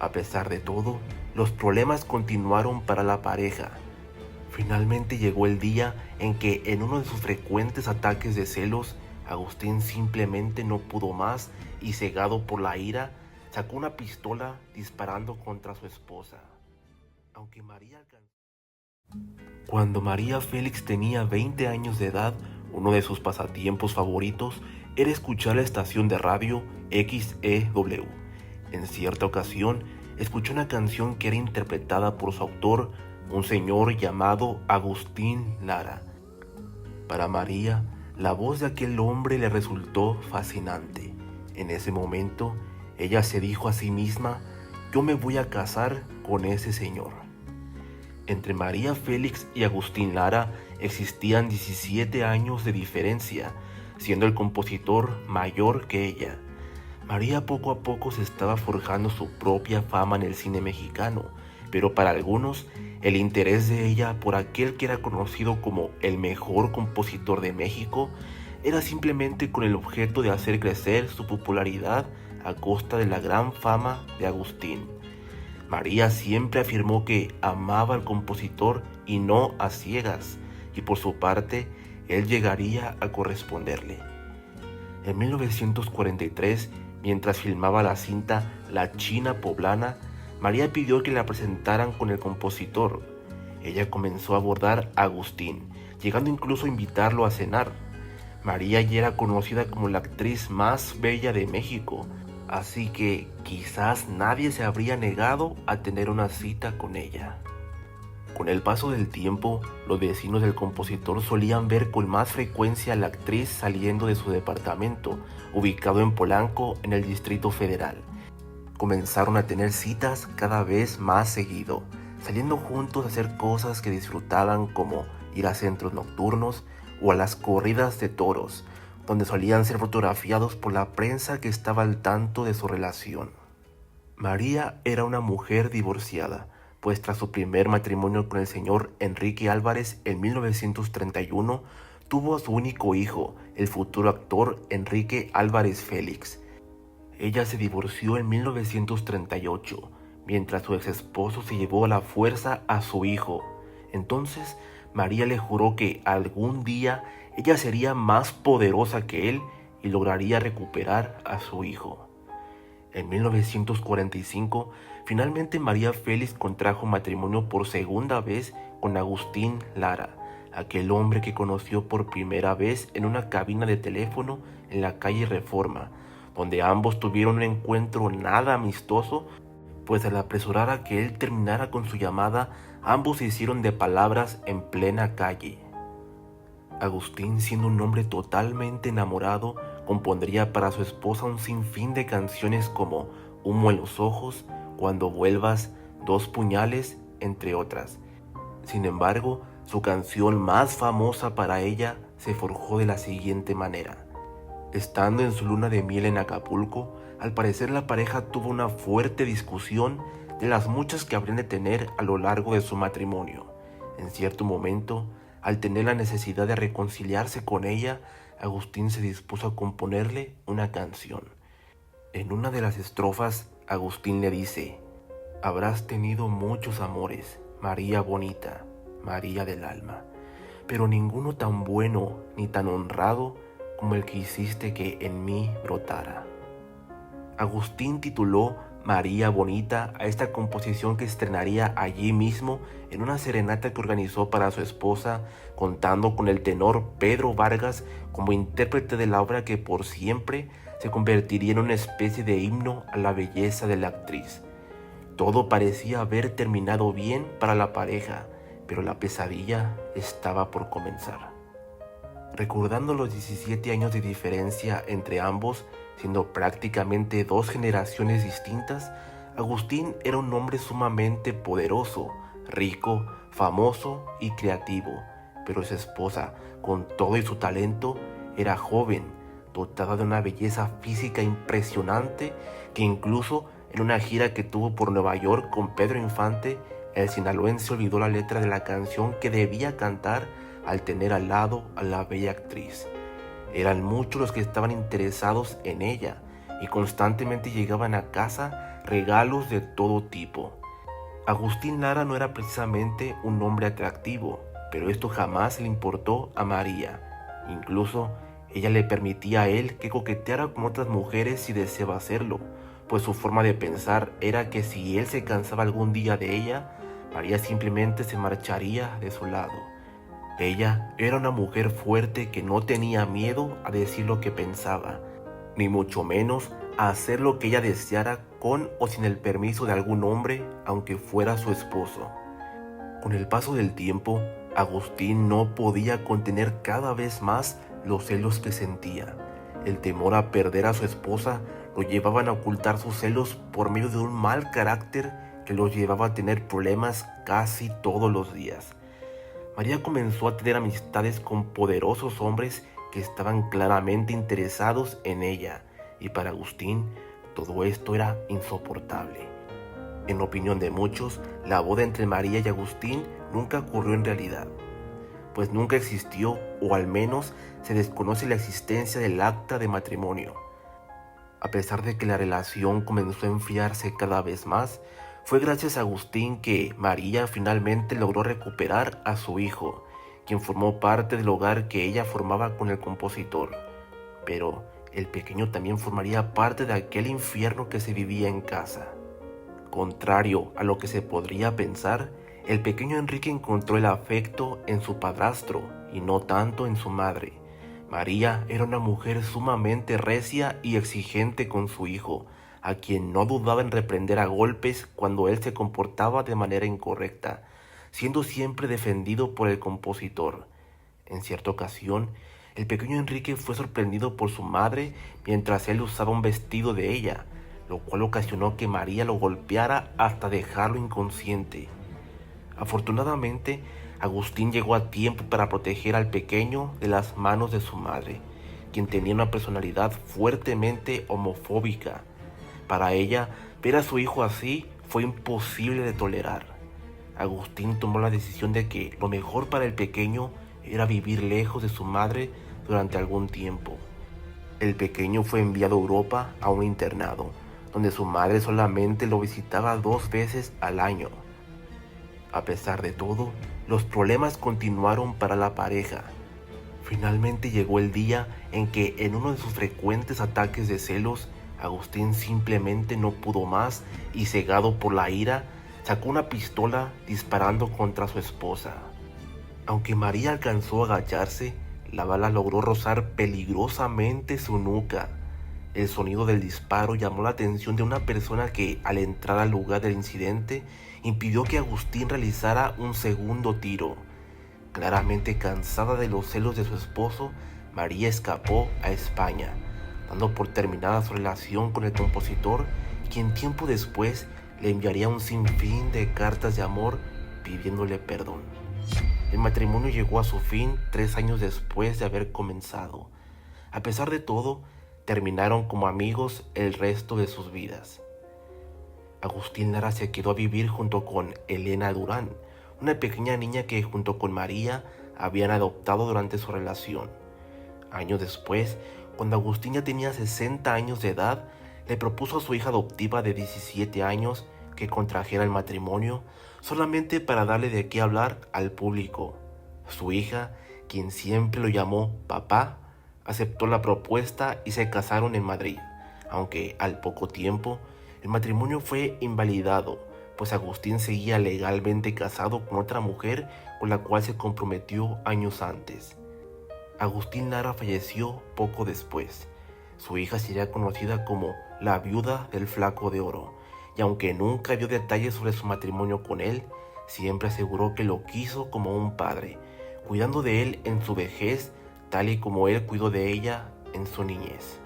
A pesar de todo, los problemas continuaron para la pareja. Finalmente llegó el día en que, en uno de sus frecuentes ataques de celos, Agustín simplemente no pudo más y, cegado por la ira, sacó una pistola disparando contra su esposa. Aunque Cuando María Félix tenía 20 años de edad, uno de sus pasatiempos favoritos era escuchar la estación de radio XEW. En cierta ocasión, escuchó una canción que era interpretada por su autor, un señor llamado Agustín Lara. Para María, la voz de aquel hombre le resultó fascinante. En ese momento, ella se dijo a sí misma: yo me voy a casar con ese señor. Entre María Félix y Agustín Lara existían 17 años de diferencia, siendo el compositor mayor que ella. María poco a poco se estaba forjando su propia fama en el cine mexicano, pero para algunos, el interés de ella por aquel que era conocido como el mejor compositor de México era simplemente con el objeto de hacer crecer su popularidad a costa de la gran fama de Agustín. María siempre afirmó que amaba al compositor y no a ciegas, y por su parte, él llegaría a corresponderle. En 1943, mientras filmaba la cinta La China Poblana, María pidió que la presentaran con el compositor. Ella comenzó a abordar a Agustín, llegando incluso a invitarlo a cenar. María ya era conocida como la actriz más bella de México, así que quizás nadie se habría negado a tener una cita con ella. Con el paso del tiempo, los vecinos del compositor solían ver con más frecuencia a la actriz saliendo de su departamento, ubicado en Polanco, en el Distrito Federal. Comenzaron a tener citas cada vez más seguido, saliendo juntos a hacer cosas que disfrutaban, como ir a centros nocturnos o a las corridas de toros, donde solían ser fotografiados por la prensa que estaba al tanto de su relación. María era una mujer divorciada, pues tras su primer matrimonio con el señor Enrique Álvarez en 1931, tuvo a su único hijo, el futuro actor Enrique Álvarez Félix. Ella se divorció en 1938, mientras su ex esposo se llevó a la fuerza a su hijo. Entonces, María le juró que algún día ella sería más poderosa que él y lograría recuperar a su hijo. En 1945, finalmente María Félix contrajo matrimonio por segunda vez con Agustín Lara, aquel hombre que conoció por primera vez en una cabina de teléfono en la calle Reforma, donde ambos tuvieron un encuentro nada amistoso, pues al apresurar a que él terminara con su llamada, ambos se hicieron de palabras en plena calle. Agustín, siendo un hombre totalmente enamorado, compondría para su esposa un sinfín de canciones como Humo en los ojos, Cuando vuelvas, Dos puñales, entre otras. Sin embargo, su canción más famosa para ella se forjó de la siguiente manera. Estando en su luna de miel en Acapulco, al parecer la pareja tuvo una fuerte discusión de las muchas que habrían de tener a lo largo de su matrimonio. En cierto momento, al tener la necesidad de reconciliarse con ella, Agustín se dispuso a componerle una canción. En una de las estrofas, Agustín le dice: habrás tenido muchos amores, María bonita, María del alma, pero ninguno tan bueno ni tan honrado como el que hiciste que en mí brotara. Agustín tituló María Bonita a esta composición, que estrenaría allí mismo en una serenata que organizó para su esposa, contando con el tenor Pedro Vargas como intérprete de la obra, que por siempre se convertiría en una especie de himno a la belleza de la actriz. Todo parecía haber terminado bien para la pareja, pero la pesadilla estaba por comenzar. Recordando los 17 años de diferencia entre ambos, siendo prácticamente dos generaciones distintas, Agustín era un hombre sumamente poderoso, rico, famoso y creativo, pero su esposa, con todo y su talento, era joven, dotada de una belleza física impresionante, que incluso en una gira que tuvo por Nueva York con Pedro Infante, el sinaloense olvidó la letra de la canción que debía cantar al tener al lado a la bella actriz. Eran muchos los que estaban interesados en ella y constantemente llegaban a casa regalos de todo tipo. Agustín Lara no era precisamente un hombre atractivo, pero esto jamás le importó a María. Incluso ella le permitía a él que coqueteara con otras mujeres si deseaba hacerlo, pues su forma de pensar era que si él se cansaba algún día de ella, María simplemente se marcharía de su lado. Ella era una mujer fuerte que no tenía miedo a decir lo que pensaba, ni mucho menos a hacer lo que ella deseara con o sin el permiso de algún hombre, aunque fuera su esposo. Con el paso del tiempo, Agustín no podía contener cada vez más los celos que sentía. El temor a perder a su esposa lo llevaban a ocultar sus celos por medio de un mal carácter que los llevaba a tener problemas casi todos los días. María comenzó a tener amistades con poderosos hombres que estaban claramente interesados en ella, y para Agustín todo esto era insoportable. En opinión de muchos, la boda entre María y Agustín nunca ocurrió en realidad, pues nunca existió, o al menos se desconoce la existencia del acta de matrimonio. A pesar de que la relación comenzó a enfriarse cada vez más, fue gracias a Agustín que María finalmente logró recuperar a su hijo, quien formó parte del hogar que ella formaba con el compositor. Pero el pequeño también formaría parte de aquel infierno que se vivía en casa. Contrario a lo que se podría pensar, el pequeño Enrique encontró el afecto en su padrastro y no tanto en su madre. María era una mujer sumamente recia y exigente con su hijo, a quien no dudaba en reprender a golpes cuando él se comportaba de manera incorrecta, siendo siempre defendido por el compositor. En cierta ocasión, el pequeño Enrique fue sorprendido por su madre mientras él usaba un vestido de ella, lo cual ocasionó que María lo golpeara hasta dejarlo inconsciente. Afortunadamente, Agustín llegó a tiempo para proteger al pequeño de las manos de su madre, quien tenía una personalidad fuertemente homofóbica. Para ella, ver a su hijo así fue imposible de tolerar. Agustín tomó la decisión de que lo mejor para el pequeño era vivir lejos de su madre durante algún tiempo. El pequeño fue enviado a Europa a un internado, donde su madre solamente lo visitaba 2 veces al año. A pesar de todo, los problemas continuaron para la pareja. Finalmente llegó el día en que, en uno de sus frecuentes ataques de celos, Agustín simplemente no pudo más y, cegado por la ira, sacó una pistola disparando contra su esposa. Aunque María alcanzó a agacharse, la bala logró rozar peligrosamente su nuca. El sonido del disparo llamó la atención de una persona que, al entrar al lugar del incidente, impidió que Agustín realizara un segundo tiro. Claramente cansada de los celos de su esposo, María escapó a España, dando por terminada su relación con el compositor, quien tiempo después le enviaría un sinfín de cartas de amor pidiéndole perdón. El matrimonio llegó a su fin 3 años después de haber comenzado. A pesar de todo, terminaron como amigos el resto de sus vidas. Agustín Lara se quedó a vivir junto con Elena Durán, una pequeña niña que junto con María habían adoptado durante su relación. Años después, cuando Agustín ya tenía 60 años de edad, le propuso a su hija adoptiva de 17 años que contrajera el matrimonio solamente para darle de qué hablar al público. Su hija, quien siempre lo llamó papá, aceptó la propuesta y se casaron en Madrid, aunque al poco tiempo el matrimonio fue invalidado, pues Agustín seguía legalmente casado con otra mujer con la cual se comprometió años antes. Agustín Lara falleció poco después. Su hija sería conocida como la viuda del Flaco de Oro, y aunque nunca dio detalles sobre su matrimonio con él, siempre aseguró que lo quiso como un padre, cuidando de él en su vejez, tal y como él cuidó de ella en su niñez.